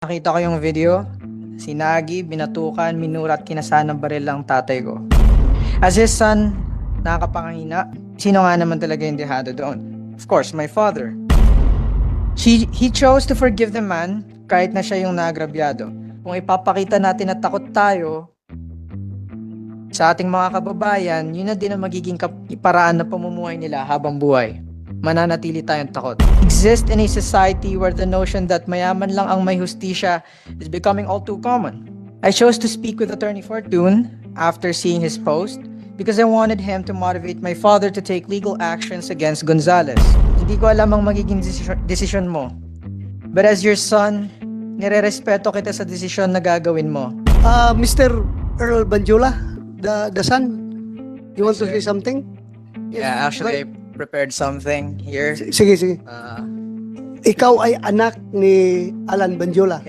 Nakita ko yung video, si Nagi, binatukan, minurat, kinasahan ng baril ang tatay ko. As his son, nakakapangahina. Sino nga naman talaga yung dehado doon? Of course, my father. He chose to forgive the man kahit na siya yung naagrabyado. Kung ipapakita natin na takot tayo sa ating mga kababayan, yun na din ang magiging paraan ng pamumuhay nila habang buhay. Mananatili tayong takot. Exist in a society where the notion that mayaman lang ang may hustisya is becoming all too common. I chose to speak with Attorney Fortune after seeing his post because I wanted him to motivate my father to take legal actions against Gonzales. Hindi ko alam ang magiging desisyon mo. But as your son, nire-respeto kita sa desisyon na gagawin mo. Mr. Earl Banjula, the son, you want to say something? Yeah, actually, I prepared something here. Sige. Ikaw ay anak ni Alan Banjula.